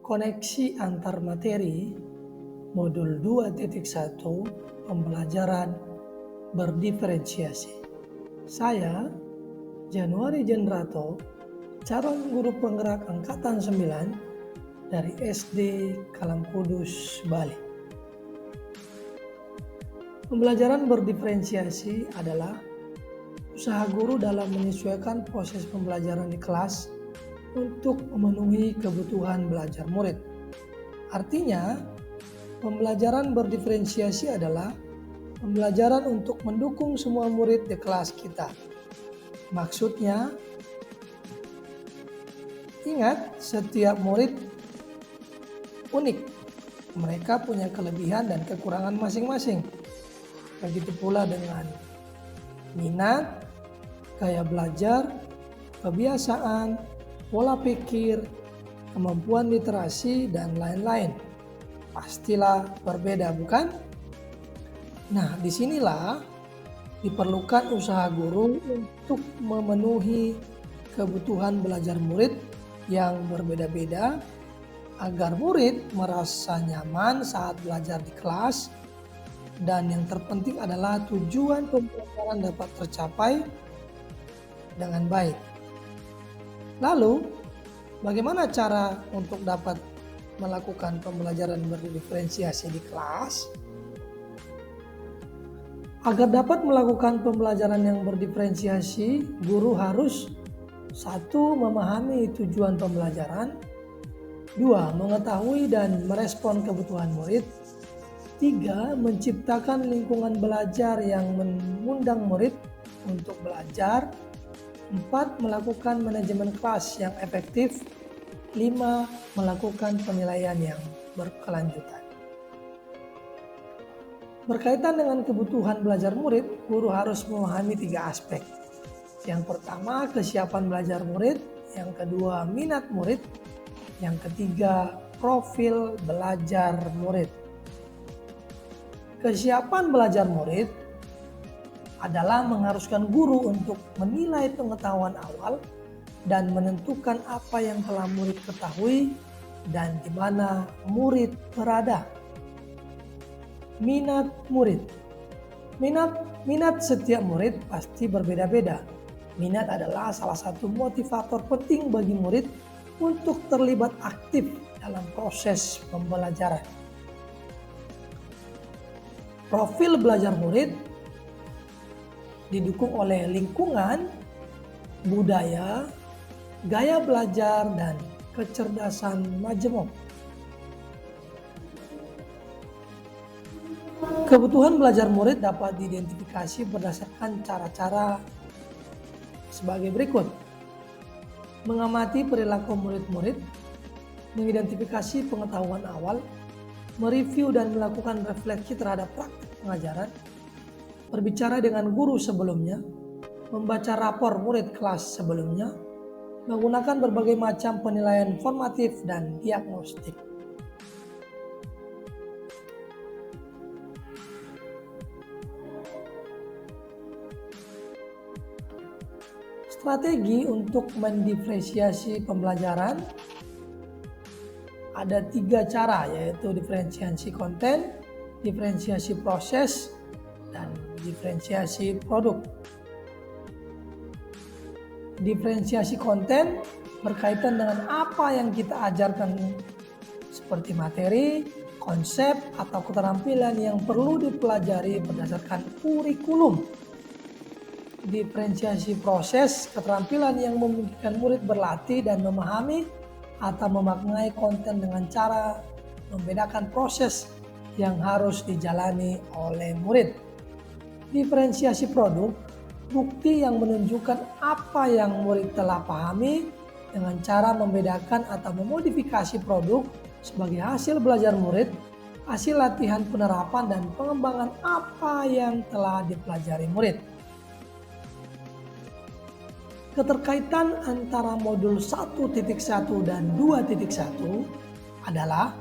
Koneksi antar materi modul 2.1 pembelajaran berdiferensiasi. Saya, Januari Jendrato, calon guru penggerak angkatan 9 dari SD Kalam Kudus, Bali. Pembelajaran berdiferensiasi adalah usaha guru dalam menyesuaikan proses pembelajaran di kelas untuk memenuhi kebutuhan belajar murid. Artinya, pembelajaran berdiferensiasi adalah pembelajaran untuk mendukung semua murid di kelas kita. Maksudnya, ingat, setiap murid unik. Mereka punya kelebihan dan kekurangan masing-masing. Begitu pula dengan minat, gaya belajar, kebiasaan, pola pikir, kemampuan literasi, dan lain-lain. Pastilah berbeda, bukan? Nah, disinilah diperlukan usaha guru untuk memenuhi kebutuhan belajar murid yang berbeda-beda agar murid merasa nyaman saat belajar di kelas, dan yang terpenting adalah tujuan pembelajaran dapat tercapai dengan baik. Lalu, bagaimana cara untuk dapat melakukan pembelajaran berdiferensiasi di kelas? Agar dapat melakukan pembelajaran yang berdiferensiasi, guru harus 1. Memahami tujuan pembelajaran, 2. Mengetahui dan merespon kebutuhan murid, 3. Menciptakan lingkungan belajar yang mengundang murid untuk belajar, 4. Melakukan manajemen kelas yang efektif, 5. Melakukan penilaian yang berkelanjutan. Berkaitan dengan kebutuhan belajar murid, guru harus memahami 3 aspek. Yang pertama, kesiapan belajar murid, yang kedua, minat murid, yang ketiga, profil belajar murid. Kesiapan belajar murid adalah mengharuskan guru untuk menilai pengetahuan awal dan menentukan apa yang telah murid ketahui dan di mana murid berada. Minat murid. Minat setiap murid pasti berbeda-beda. Minat adalah salah satu motivator penting bagi murid untuk terlibat aktif dalam proses pembelajaran. Profil belajar murid didukung oleh lingkungan, budaya, gaya belajar, dan kecerdasan majemuk. Kebutuhan belajar murid dapat diidentifikasi berdasarkan cara-cara sebagai berikut. Mengamati perilaku murid-murid, mengidentifikasi pengetahuan awal, mereview dan melakukan refleksi terhadap praktik pengajaran, berbicara dengan guru sebelumnya, membaca rapor murid kelas sebelumnya, menggunakan berbagai macam penilaian formatif dan diagnostik. Strategi untuk mendiferensiasi pembelajaran ada 3 cara, yaitu diferensiasi konten, diferensiasi proses, dan diferensiasi produk. Diferensiasi konten berkaitan dengan apa yang kita ajarkan seperti materi, konsep, atau keterampilan yang perlu dipelajari berdasarkan kurikulum. Diferensiasi proses, keterampilan yang memungkinkan murid berlatih dan memahami atau memaknai konten dengan cara membedakan proses yang harus dijalani oleh murid. Diferensiasi produk, bukti yang menunjukkan apa yang murid telah pahami dengan cara membedakan atau memodifikasi produk sebagai hasil belajar murid, hasil latihan penerapan dan pengembangan apa yang telah dipelajari murid. Keterkaitan antara modul 1.1 dan 2.1 adalah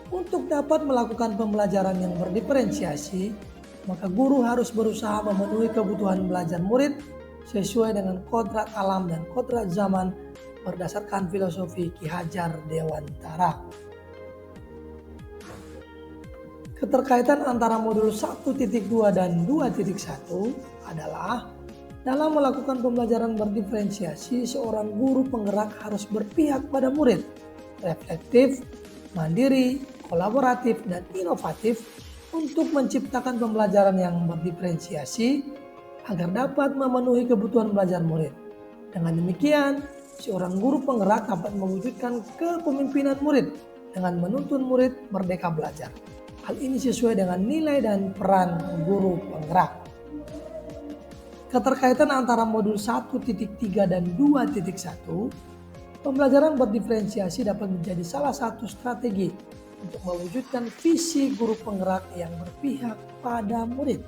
untuk dapat melakukan pembelajaran yang berdiferensiasi, maka guru harus berusaha memenuhi kebutuhan belajar murid sesuai dengan kodrat alam dan kodrat zaman berdasarkan filosofi Ki Hajar Dewantara. Keterkaitan antara modul 1.2 dan 2.1 adalah dalam melakukan pembelajaran berdiferensiasi, seorang guru penggerak harus berpihak pada murid, reflektif, mandiri, kolaboratif, dan inovatif untuk menciptakan pembelajaran yang berdiferensiasi agar dapat memenuhi kebutuhan belajar murid. Dengan demikian, seorang guru penggerak dapat mewujudkan kepemimpinan murid dengan menuntun murid merdeka belajar. Hal ini sesuai dengan nilai dan peran guru penggerak. Keterkaitan antara modul 1.3 dan 2.1, pembelajaran berdiferensiasi dapat menjadi salah satu strategi untuk mewujudkan visi guru penggerak yang berpihak pada murid.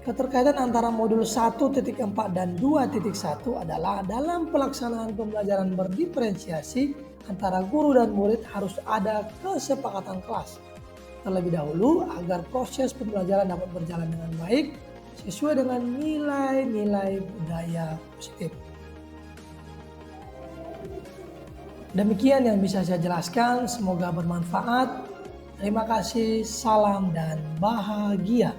Keterkaitan antara modul 1.4 dan 2.1 adalah dalam pelaksanaan pembelajaran berdiferensiasi antara guru dan murid harus ada kesepakatan kelas terlebih dahulu agar proses pembelajaran dapat berjalan dengan baik sesuai dengan nilai-nilai budaya positif. Demikian yang bisa saya jelaskan, semoga bermanfaat. Terima kasih, salam dan bahagia.